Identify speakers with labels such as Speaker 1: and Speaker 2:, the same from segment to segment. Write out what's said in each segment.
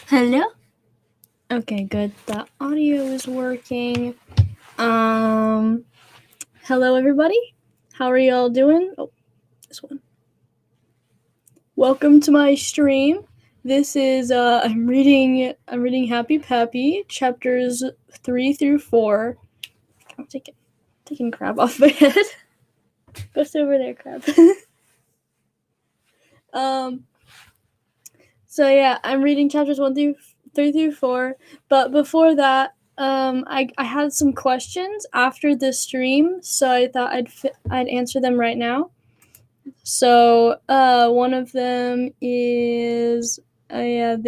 Speaker 1: Hello? Okay, good. The audio is working. Hello everybody. How are y'all doing? Oh, this one. Welcome to my stream. This is I'm reading Happy Papy, chapters 3 through 4. I'm taking crab off my head. Go sit over there, crab. So yeah, I'm reading chapters 3 through 4, but before that, I had some questions after the stream, so I thought I'd answer them right now. So, one of them is, how did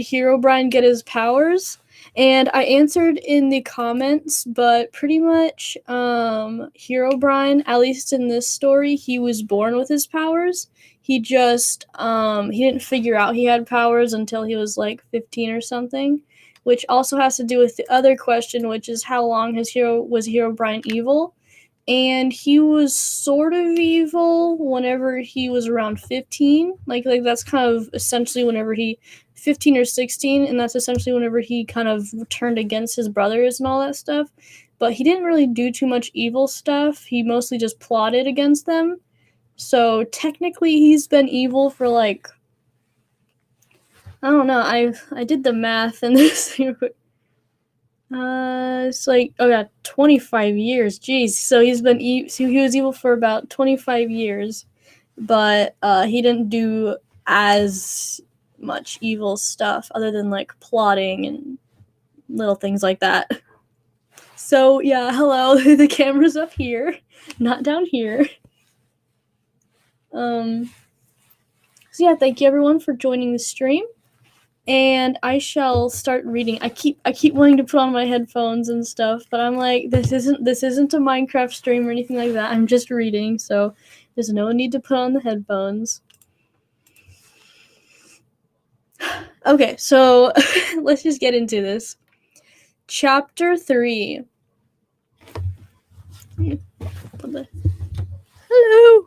Speaker 1: Herobrine get his powers? And I answered in the comments, but pretty much, Herobrine, at least in this story, he was born with his powers. He just, he didn't figure out he had powers until he was like 15 or something, which also has to do with the other question, which is how long was Herobrine evil? And he was sort of evil whenever he was around 15. Like that's kind of essentially whenever he 15 or 16, and that's essentially whenever he kind of turned against his brothers and all that stuff. But he didn't really do too much evil stuff. He mostly just plotted against them. So technically he's been evil for like, I don't know, I did the math and this it's like, 25 years. Jeez. So he was evil for about 25 years, but he didn't do as much evil stuff other than like plotting and little things like that. So yeah, hello. The camera's up here, not down here. So yeah, thank you everyone for joining the stream. And I shall start reading. I keep wanting to put on my headphones and stuff, but I'm like, this isn't a Minecraft stream or anything like that. I'm just reading, so there's no need to put on the headphones. Okay, so let's just get into this. Chapter 3. Hello.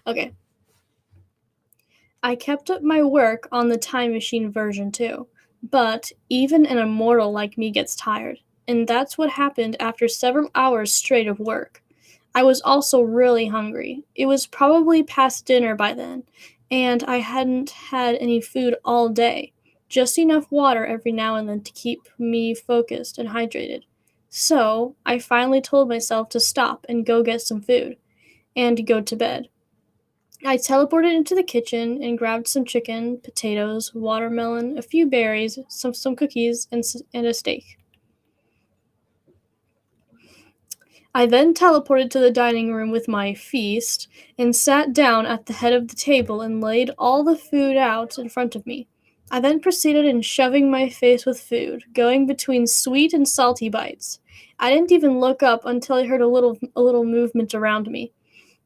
Speaker 1: Okay. I kept up my work on the Time Machine version too, but even an immortal like me gets tired, and that's what happened after several hours straight of work. I was also really hungry. It was probably past dinner by then, and I hadn't had any food all day, just enough water every now and then to keep me focused and hydrated. So, I finally told myself to stop and go get some food, and go to bed. I teleported into the kitchen and grabbed some chicken, potatoes, watermelon, a few berries, some cookies, and a steak. I then teleported to the dining room with my feast and sat down at the head of the table and laid all the food out in front of me. I then proceeded in shoving my face with food, going between sweet and salty bites. I didn't even look up until I heard a little movement around me.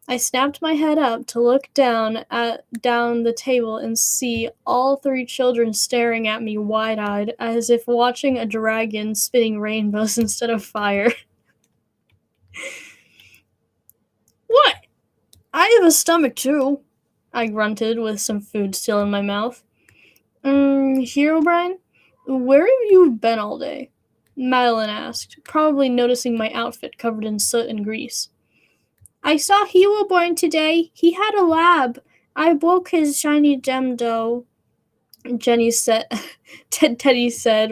Speaker 1: I snapped my head up to look down the table and see all 3 children staring at me wide-eyed, as if watching a dragon spitting rainbows instead of fire. What? I have a stomach too, I grunted with some food still in my mouth. Herobrine, where have you been all day? Madeline asked, probably noticing my outfit covered in soot and grease. I saw Herobrine today. He had a lab. I broke his shiny gem dough. Teddy said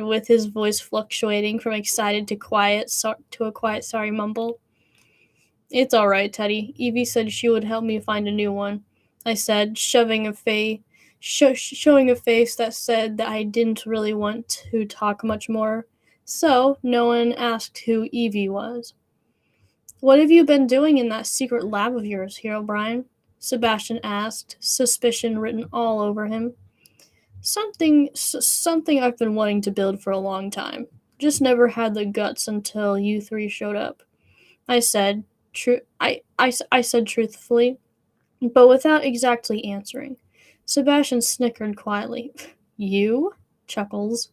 Speaker 1: with his voice fluctuating from excited to a quiet sorry mumble. It's all right, Teddy. Evie said she would help me find a new one, I said, showing a face that said that I didn't really want to talk much more. So, no one asked who Evie was. What have you been doing in that secret lab of yours, Herobrine? Sebastian asked, suspicion written all over him. Something I've been wanting to build for a long time. Just never had the guts until you 3 showed up. I said, I said truthfully, but without exactly answering. Sebastian snickered quietly. You? Chuckles.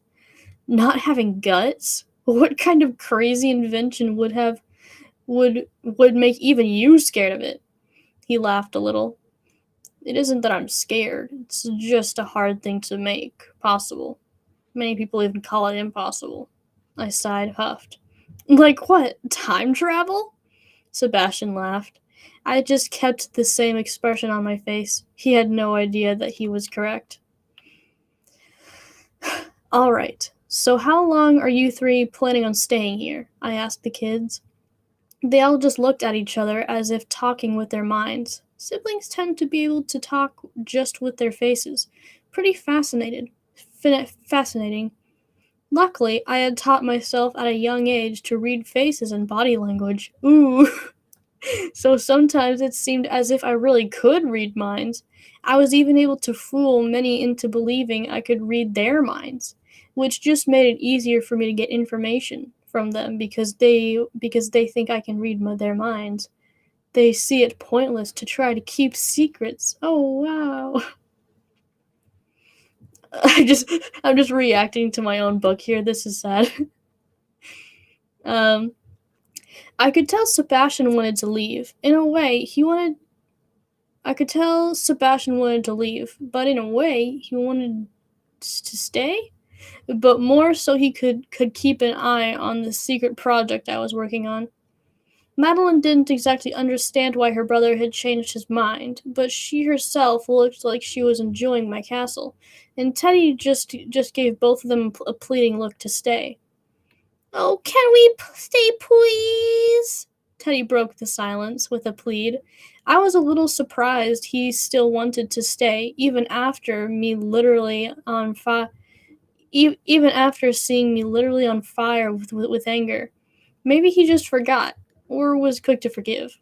Speaker 1: Not having guts? What kind of crazy invention would make even you scared of it? He laughed a little. It isn't that I'm scared, it's just a hard thing to make possible. Many people even call it impossible. I sighed, huffed. Like what? Time travel? Sebastian laughed. I just kept the same expression on my face. He had no idea that he was correct. All right, so how long are you three planning on staying here? I asked the kids. They all just looked at each other as if talking with their minds. Siblings tend to be able to talk just with their faces. Pretty fascinating. Luckily, I had taught myself at a young age to read faces and body language. Ooh. So sometimes it seemed as if I really could read minds. I was even able to fool many into believing I could read their minds, which just made it easier for me to get information from them because they think I can read their minds. They see it pointless to try to keep secrets. Oh wow. I'm just reacting to my own book here. This is sad. um I could tell Sebastian wanted to leave. In a way, I could tell Sebastian wanted to leave, but in a way, he wanted to stay, but more so he could keep an eye on the secret project I was working on. Madeline didn't exactly understand why her brother had changed his mind, but she herself looked like she was enjoying my castle, and Teddy just gave both of them a pleading look to stay. Oh, can we stay, please? Teddy broke the silence with a plead. I was a little surprised he still wanted to stay, even after me literally on fire. Even after seeing me literally on fire with anger. Maybe he just forgot, or was quick to forgive.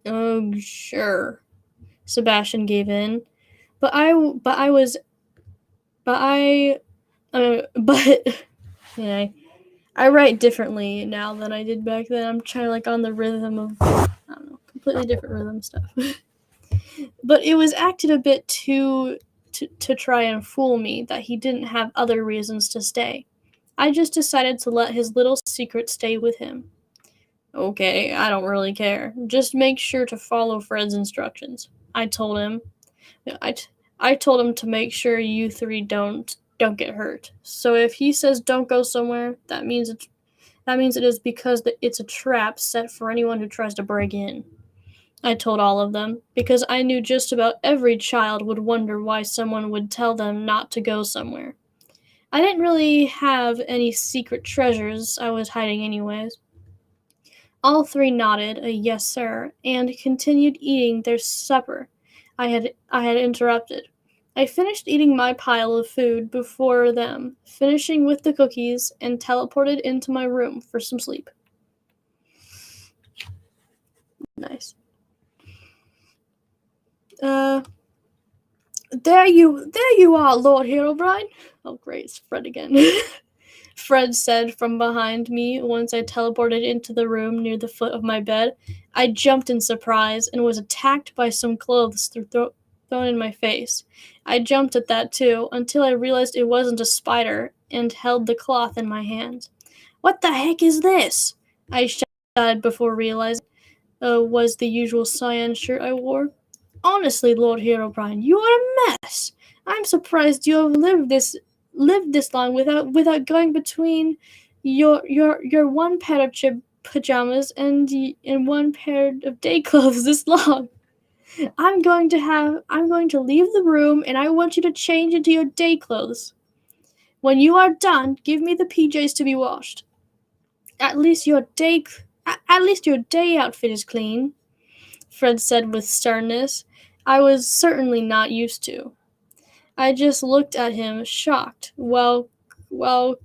Speaker 1: Oh, sure. Sebastian gave in. But yeah, I write differently now than I did back then. I'm trying like on the rhythm of, I don't know, completely different rhythm stuff. But it was acted a bit to try and fool me that he didn't have other reasons to stay. I just decided to let his little secret stay with him. Okay, I don't really care. Just make sure to follow Fred's instructions. I told him. I, t- I told him to make sure you three don't get hurt. So if he says don't go somewhere, that means it is because it's a trap set for anyone who tries to break in. I told all of them, because I knew just about every child would wonder why someone would tell them not to go somewhere. I didn't really have any secret treasures I was hiding anyways. All three nodded a yes, sir, and continued eating their supper I had interrupted. I finished eating my pile of food before them, finishing with the cookies, and teleported into my room for some sleep. Nice. There you are, Lord Herobrine. Oh, great, it's Fred again. Fred said from behind me once I teleported into the room near the foot of my bed. I jumped in surprise and was attacked by some clothes thrown in my face. I jumped at that too, until I realized it wasn't a spider and held the cloth in my hands. What the heck is this? I shouted before realizing was the usual cyan shirt I wore. Honestly, Lord Herobrine, you are a mess. I'm surprised you have lived this long without going between your one pair of pajamas and one pair of day clothes this long. I'm going to leave the room and I want you to change into your day clothes. When you are done, give me the PJs to be washed. At least your day outfit is clean, Fred said with sternness I was certainly not used to. I just looked at him, shocked, while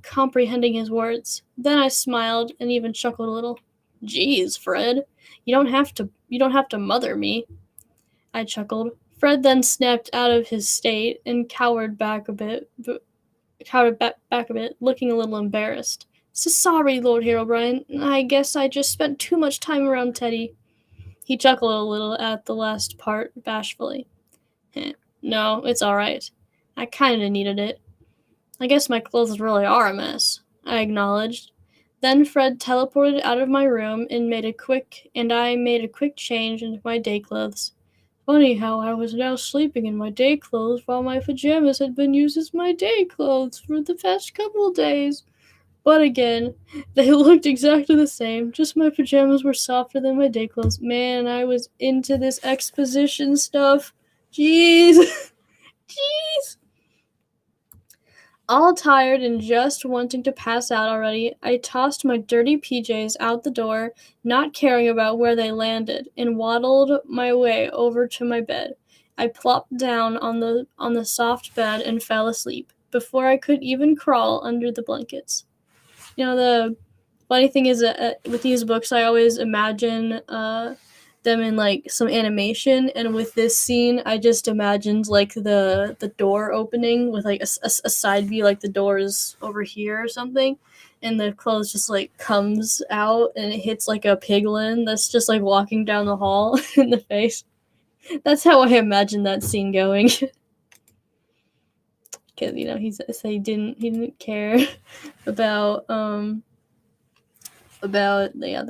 Speaker 1: comprehending his words. Then I smiled and even chuckled a little. Geez, Fred, you don't have to mother me. I chuckled. Fred then snapped out of his state and cowered back a bit, looking a little embarrassed. So sorry, Lord Herobrine. I guess I just spent too much time around Teddy. He chuckled a little at the last part, bashfully. No, it's alright. I kinda needed it. I guess my clothes really are a mess, I acknowledged. Then Fred teleported out of my room and I made a quick change into my day clothes. Funny how I was now sleeping in my day clothes while my pajamas had been used as my day clothes for the past couple of days. But again, they looked exactly the same, just my pajamas were softer than my day clothes. Man, I was into this exposition stuff. Jeez. Jeez. All tired and just wanting to pass out already, I tossed my dirty PJs out the door, not caring about where they landed, and waddled my way over to my bed. I plopped down on the soft bed and fell asleep before I could even crawl under the blankets. The funny thing is that with these books, I always imagine them in like some animation, and with this scene, I just imagined like the door opening with like a side view, like the door is over here or something, and the clothes just like comes out and it hits like a piglin that's just like walking down the hall in the face. That's how I imagine that scene going. Because he didn't care about the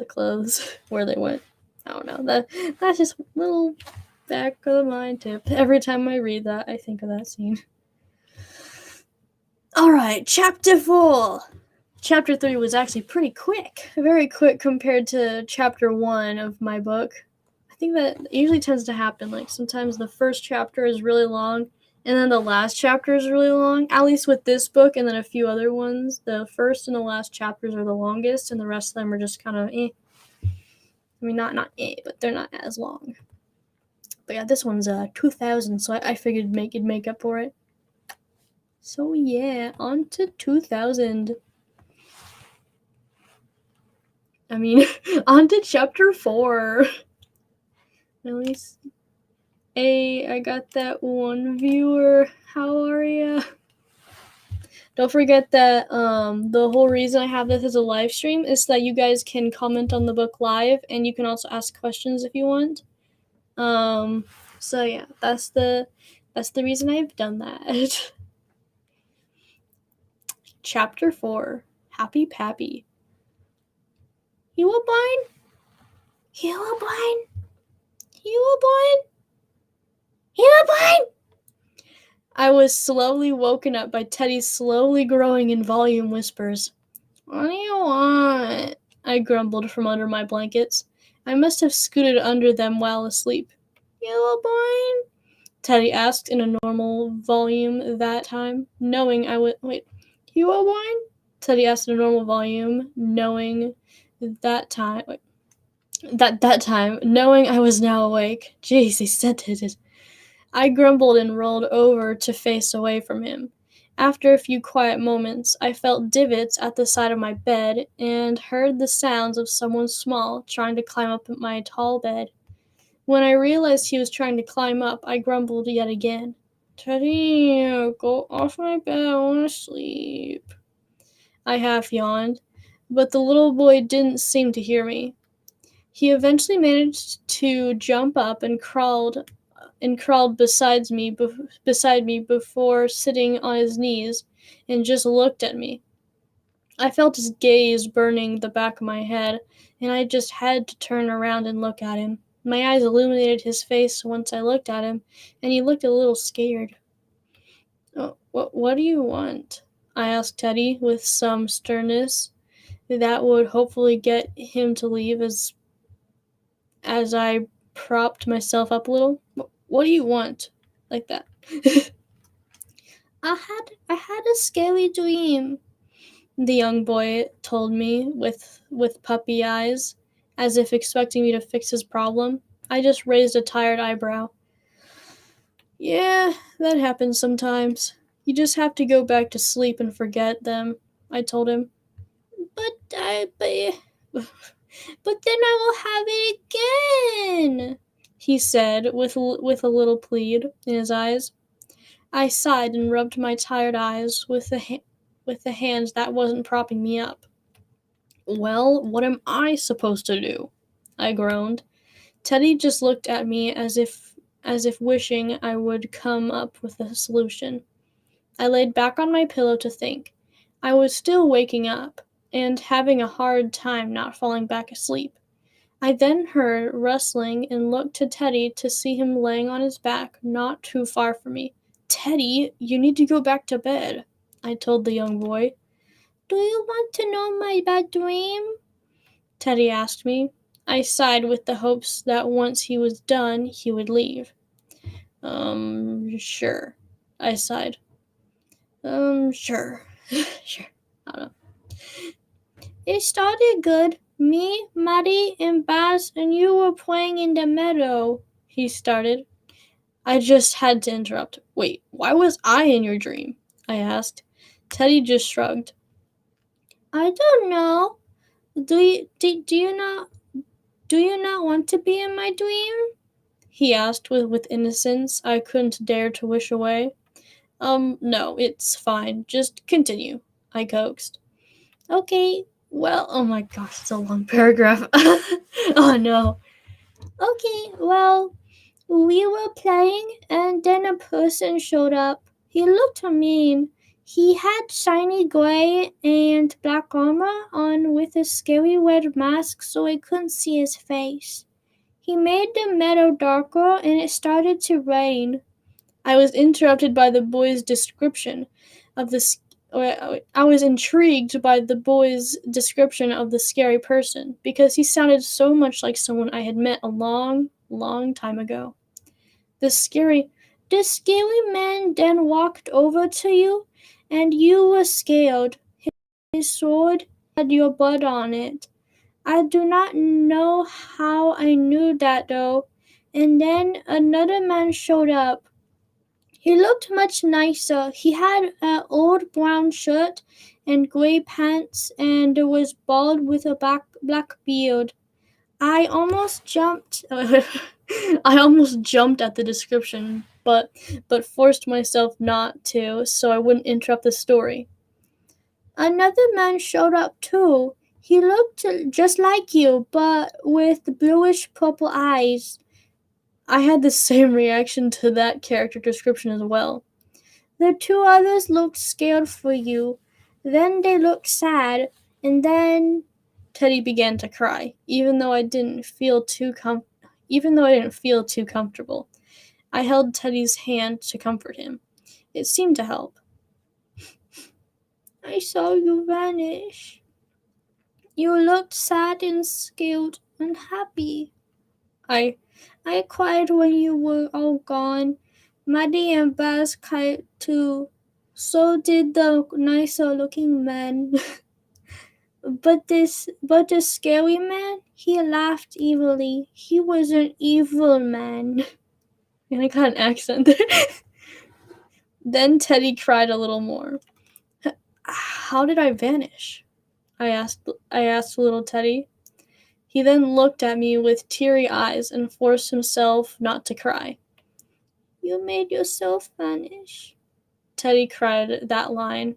Speaker 1: clothes where they went. I don't know. That's just a little back of the mind tip. Every time I read that, I think of that scene. All right, chapter 4. Chapter 3 was actually pretty quick, very quick compared to chapter 1 of my book. I think that usually tends to happen. Like sometimes the first chapter is really long, and then the last chapter is really long. At least with this book, and then a few other ones. The first and the last chapters are the longest, and the rest of them are just kind of eh. I mean, not but they're not as long. But yeah, this one's 2,000, so I figured it'd make up for it. So yeah, on to 2,000. I mean, on to chapter 4. At least, hey, I got that one viewer. How are ya? Don't forget that the whole reason I have this as a live stream is that you guys can comment on the book live, and you can also ask questions if you want. So yeah, that's the reason I've done that. Chapter 4, Happy Papy. You were born? You were born? You were born? You were born? I was slowly woken up by Teddy's slowly growing in volume whispers. What do you want? I grumbled from under my blankets. I must have scooted under them while asleep. You were born? Teddy asked in a normal volume that time, knowing I would. Wait, you were born? Teddy asked in a normal volume, knowing that time. Wait, that time, knowing I was now awake. Jeez, he said it. I grumbled and rolled over to face away from him. After a few quiet moments, I felt divots at the side of my bed and heard the sounds of someone small trying to climb up my tall bed. When I realized he was trying to climb up, I grumbled yet again. Teddy, go off my bed, I want to sleep. I half yawned, but the little boy didn't seem to hear me. He eventually managed to jump up and crawled beside me before sitting on his knees and just looked at me. I felt his gaze burning the back of my head, and I just had to turn around and look at him. My eyes illuminated his face once I looked at him, and he looked a little scared. Oh, what do you want? I asked Teddy with some sternness that would hopefully get him to leave as I propped myself up a little. What do you want? Like that. I had a scary dream, the young boy told me with puppy eyes, as if expecting me to fix his problem. I just raised a tired eyebrow. Yeah, that happens sometimes. You just have to go back to sleep and forget them, I told him. But then I will have it again, he said with a little plead in his eyes. I sighed and rubbed my tired eyes with the hand that wasn't propping me up. Well, what am I supposed to do? I groaned. Teddy just looked at me as if wishing I would come up with a solution. I laid back on my pillow to think. I was still waking up and having a hard time not falling back asleep. I then heard rustling and looked to Teddy to see him laying on his back, not too far from me. Teddy, you need to go back to bed, I told the young boy. Do you want to know my bad dream? Teddy asked me. I sighed with the hopes that once he was done, he would leave. Sure, I sighed. Sure. Sure. I don't know. It started good. Me, Maddie, and Baz and you were playing in the meadow, he started. I just had to interrupt. Wait, why was I in your dream? I asked. Teddy just shrugged. I don't know. Do you not want to be in my dream? He asked with innocence I couldn't dare to wish away. No, it's fine. Just continue, I coaxed. Okay, well, oh my gosh, it's a long paragraph. Oh no. Okay, well, we were playing and then a person showed up. He looked mean. He had shiny gray and black armor on with a scary red mask so I couldn't see his face. He made the meadow darker and it started to rain. I was interrupted by the boy's description of the I was intrigued by the boy's description of the scary person because he sounded so much like someone I had met a long, long time ago. The scary man then walked over to you and you were scared. His sword had your blood on it. I do not know how I knew that though. And then another man showed up. He looked much nicer. He had an old brown shirt and gray pants and was bald with a black beard. I almost jumped I almost jumped at the description, but forced myself not to so I wouldn't interrupt the story. Another man showed up too. He looked just like you, but with bluish purple eyes. I had the same reaction to that character description as well. The two others looked scared for you. Then they looked sad, and then Teddy began to cry, even though I didn't feel too comfortable. I held Teddy's hand to comfort him. It seemed to help. I saw you vanish. You looked sad and scared and happy. I cried when you were all gone. Maddie and Baz cried too. So did the nicer looking man. But the scary man, he laughed evilly. He was an evil man. And I got an accent there. Then Teddy cried a little more. How did I vanish? I asked little Teddy. He then looked at me with teary eyes and forced himself not to cry. You made yourself vanish. Teddy cried that line.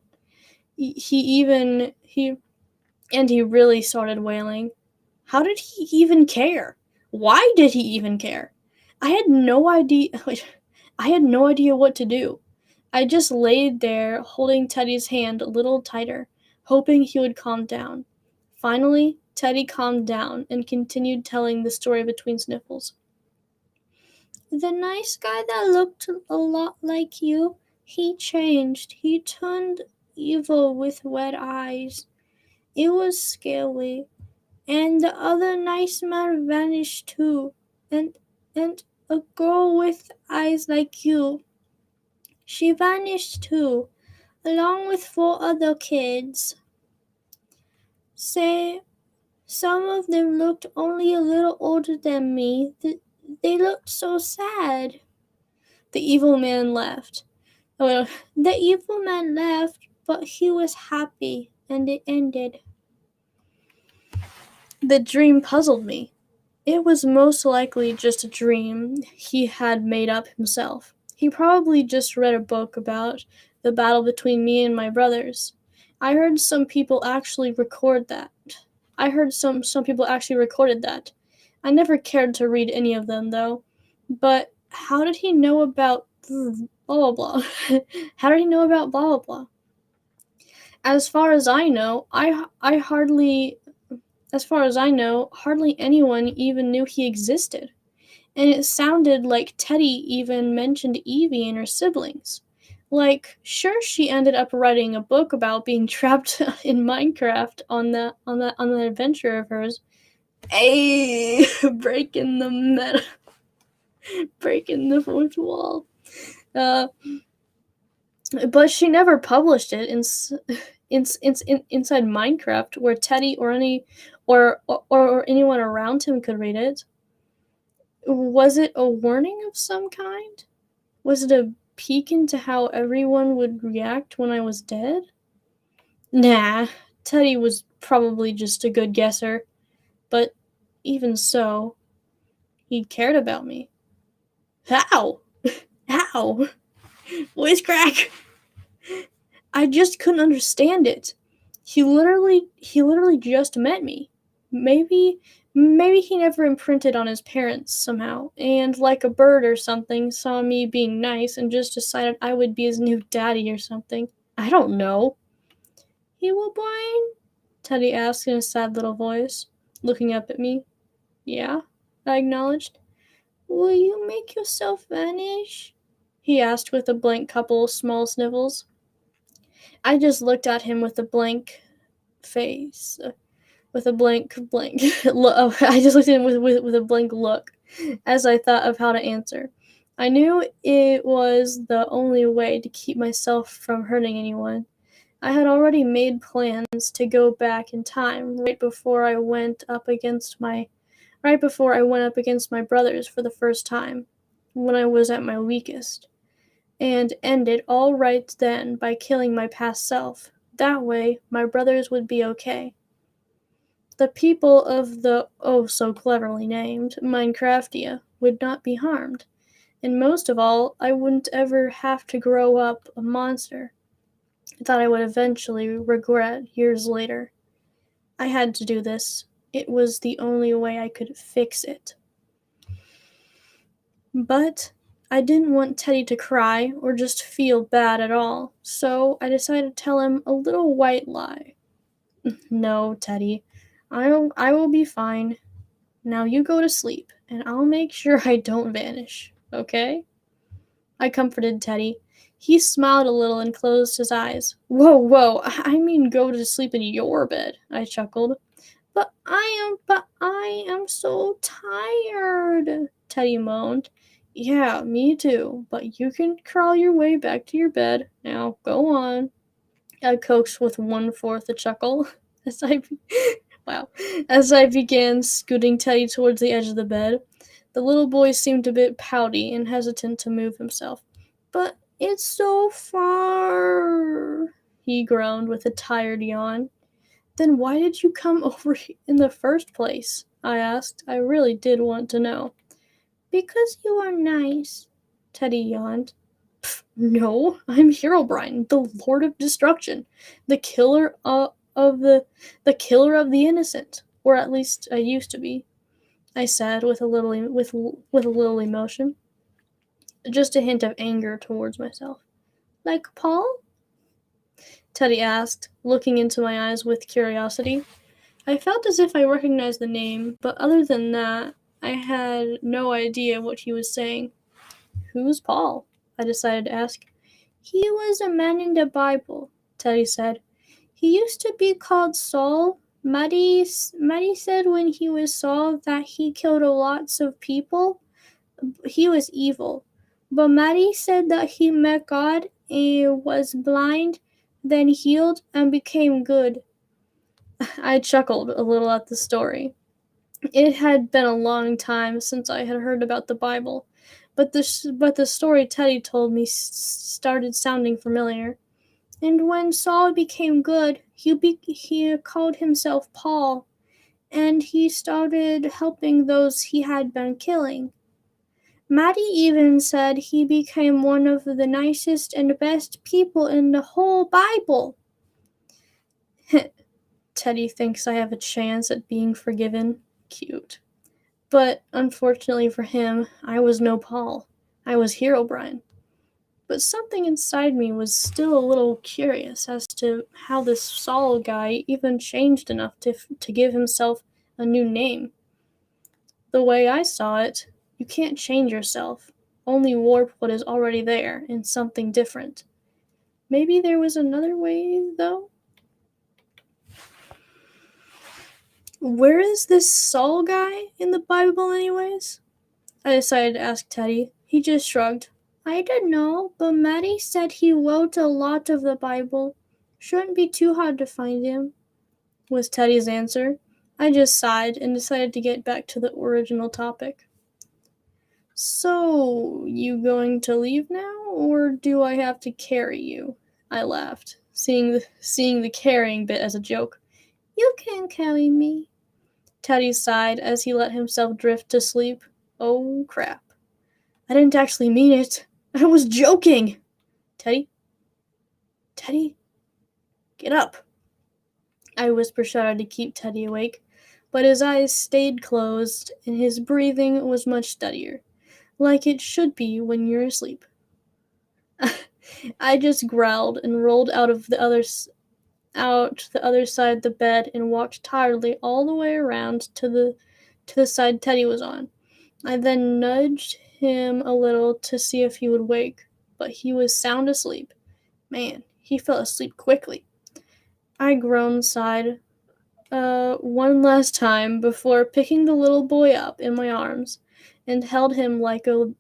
Speaker 1: He really started wailing. How did he even care? Why did he even care? I had no idea what to do. I just laid there holding Teddy's hand a little tighter, hoping he would calm down. Finally, Teddy calmed down and continued telling the story between sniffles. The nice guy that looked a lot like you, he changed. He turned evil with red eyes. It was scary. And the other nice man vanished too. And a girl with eyes like you. She vanished too, along with 4 other kids. Say, some of them looked only a little older than me. They looked so sad. The evil man left. Oh, the evil man left, but he was happy, and it ended. The dream puzzled me. It was most likely just a dream he had made up himself. He probably just read a book about the battle between me and my brothers. I heard some people actually record that. Some people actually recorded that. I never cared to read any of them, though. But how did he know about blah, blah, blah? How did he know about blah, blah, blah? As far as I know, I hardly As far as I know, hardly anyone even knew he existed. And it sounded like Teddy even mentioned Evie and her siblings. Like, sure, she ended up writing a book about being trapped in Minecraft on that adventure of hers. Hey, breaking the breaking the fourth wall. Uh, but she never published it inside Minecraft, where Teddy or anyone around him could read it. Was it a warning of some kind? Was it a peek into how everyone would react when I was dead? Nah, Teddy was probably just a good guesser, but even so, he cared about me. How? How? Voice crack! I just couldn't understand it. He literally just met me. Maybe he never imprinted on his parents somehow, and like a bird or something, saw me being nice and just decided I would be his new daddy or something. I don't know. He will blind? Teddy asked in a sad little voice, looking up at me. Yeah, I acknowledged. Will you make yourself vanish? He asked with a blank couple of small snivels. I just looked at him with a blank face. With a blank. I just looked at him with a blank look as I thought of how to answer. I knew it was the only way to keep myself from hurting anyone. I had already made plans to go back in time right before I went up against my brothers for the first time, when I was at my weakest, and ended all right then by killing my past self. That way, my brothers would be okay. The people of the oh so cleverly named Minecraftia would not be harmed, and most of all, I wouldn't ever have to grow up a monster that I would eventually regret years later. I had to do this. It was the only way I could fix it. But I didn't want Teddy to cry or just feel bad at all, so I decided to tell him a little white lie. No, Teddy, I will be fine. Now you go to sleep, and I'll make sure I don't vanish, okay? I comforted Teddy. He smiled a little and closed his eyes. Whoa, I mean go to sleep in your bed, I chuckled. But I am so tired, Teddy moaned. Yeah, me too, but you can crawl your way back to your bed. Now, go on, I coaxed with 1/4 a chuckle as I wow, as I began scooting Teddy towards the edge of the bed. The little boy seemed a bit pouty and hesitant to move himself. But it's so far, he groaned with a tired yawn. Then why did you come over in the first place? I asked. I really did want to know. Because you are nice, Teddy yawned. No, I'm Herobrine, the Lord of Destruction, the killer the killer of the innocent, or at least I used to be. I said with a little emotion, just a hint of anger towards myself. Like Paul? Teddy asked, looking into my eyes with curiosity. I felt as if I recognized the name, but other than that, I had no idea what he was saying. Who's Paul? I decided to ask. He was a man in the Bible, Teddy said. He used to be called Saul. Maddie said when he was Saul that he killed lots of people. He was evil. But Maddie said that he met God and was blind, then healed and became good. I chuckled a little at the story. It had been a long time since I had heard about the Bible, but the story Teddy told me started sounding familiar. And when Saul became good, he called himself Paul, and he started helping those he had been killing. Maddie even said he became one of the nicest and best people in the whole Bible. Teddy thinks I have a chance at being forgiven. Cute. But unfortunately for him, I was no Paul. I was Herobrine. But something inside me was still a little curious as to how this Saul guy even changed enough to give himself a new name. The way I saw it, you can't change yourself, only warp what is already there in something different. Maybe there was another way, though? Where is this Saul guy in the Bible, anyways? I decided to ask Teddy. He just shrugged. I don't know, but Maddie said he wrote a lot of the Bible. Shouldn't be too hard to find him, was Teddy's answer. I just sighed and decided to get back to the original topic. So, you going to leave now, or do I have to carry you? I laughed, seeing the carrying bit as a joke. You can carry me. Teddy sighed as he let himself drift to sleep. Oh, crap. I didn't actually mean it. I was joking. Teddy? Teddy? Get up. I whisper-shouted to keep Teddy awake, but his eyes stayed closed and his breathing was much steadier, like it should be when you're asleep. I just growled and rolled out the other side of the bed and walked tiredly all the way around to the side Teddy was on. I then nudged him a little to see if he would wake, but he was sound asleep. Man, he fell asleep quickly. I groaned, sighed, one last time before picking the little boy up in my arms and held him like a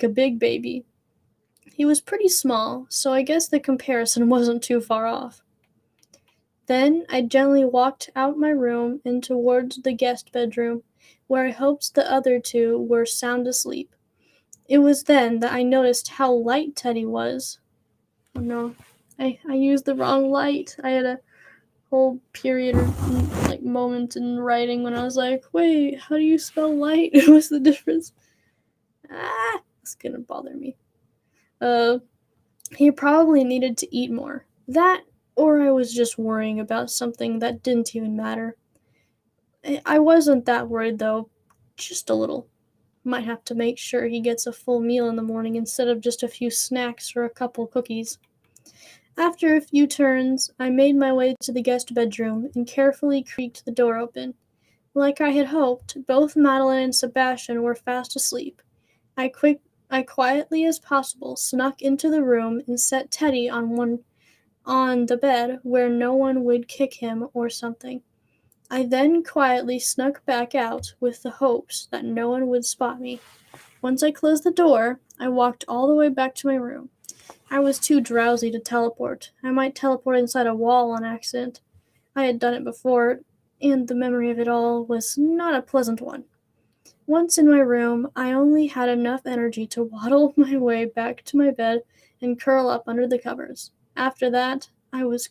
Speaker 1: big baby. He was pretty small, so I guess the comparison wasn't too far off. Then I gently walked out my room and towards the guest bedroom, where I hoped the other two were sound asleep. It was then that I noticed how light Teddy was. Oh no, I used the wrong light. I had a whole period or moment in writing when I was like, wait, how do you spell light? What's the difference? It's gonna bother me. He probably needed to eat more. That, or I was just worrying about something that didn't even matter. I wasn't that worried though, just a little. Might have to make sure he gets a full meal in the morning instead of just a few snacks or a couple cookies. After a few turns, I made my way to the guest bedroom and carefully creaked the door open. Like I had hoped, both Madeline and Sebastian were fast asleep. I quietly as possible snuck into the room and set Teddy on the bed where no one would kick him or something. I then quietly snuck back out with the hopes that no one would spot me. Once I closed the door, I walked all the way back to my room. I was too drowsy to teleport. I might teleport inside a wall on accident. I had done it before, and the memory of it all was not a pleasant one. Once in my room, I only had enough energy to waddle my way back to my bed and curl up under the covers. After that, I was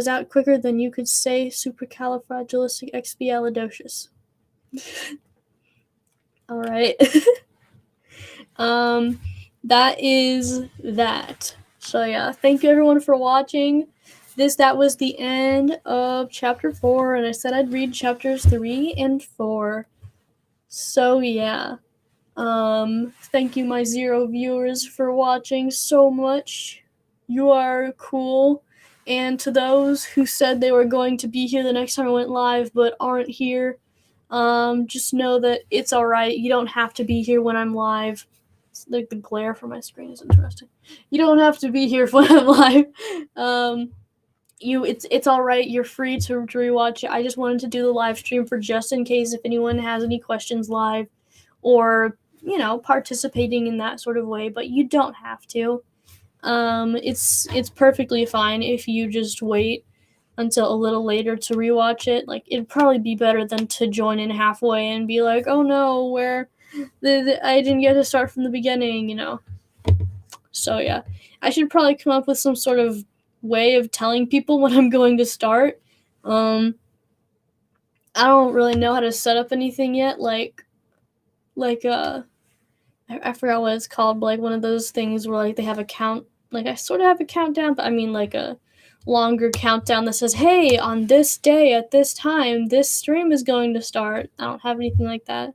Speaker 1: out quicker than you could say supercalifragilisticexpialidocious. Alright. That is that. So yeah, thank you everyone for watching. That was the end of chapter 4, and I said I'd read chapters 3 and 4. So yeah. Thank you my 0 viewers for watching so much. You are cool. And to those who said they were going to be here the next time I went live but aren't here, just know that it's alright. You don't have to be here when I'm live. The glare from my screen is interesting. You don't have to be here when I'm live. It's alright. You're free to rewatch it. I just wanted to do the live stream for just in case if anyone has any questions live or, participating in that sort of way, but you don't have to. It's perfectly fine if you just wait until a little later to rewatch it. Like, it'd probably be better than to join in halfway and be like, oh no, I didn't get to start from the beginning, So yeah, I should probably come up with some sort of way of telling people when I'm going to start. I don't really know how to set up anything yet, I forgot what it's called, but one of those things where they have a count. I sort of have a countdown, but I mean a longer countdown that says, hey, on this day at this time, this stream is going to start. I don't have anything like that.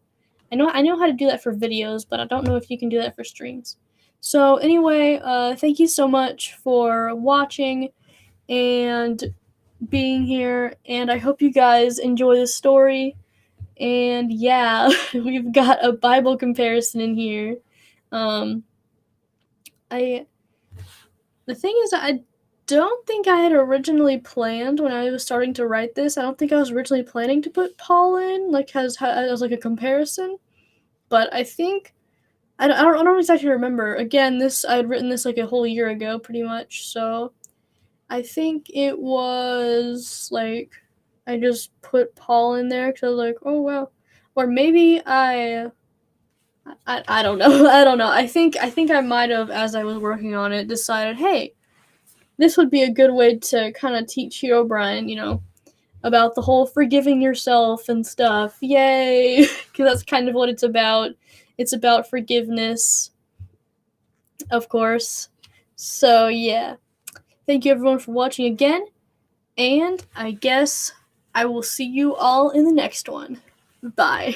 Speaker 1: I know how to do that for videos, but I don't know if you can do that for streams. So anyway, thank you so much for watching and being here, and I hope you guys enjoy the story. And yeah, we've got a Bible comparison in here. Um, I the thing is, I don't think I had originally planned when I was starting to write this. I don't think I was originally planning to put Paul in, like as like a comparison. But I think I don't exactly remember. Again, I had written this like a whole year ago, pretty much. So I think it was like I just put Paul in there because I was like, oh wow, or maybe I don't know. I don't know. I think I might have, as I was working on it, decided, hey, this would be a good way to kind of teach Herobrine, about the whole forgiving yourself and stuff. Yay! Because that's kind of what it's about. It's about forgiveness, of course. So yeah, thank you everyone for watching again, and I guess I will see you all in the next one. Bye.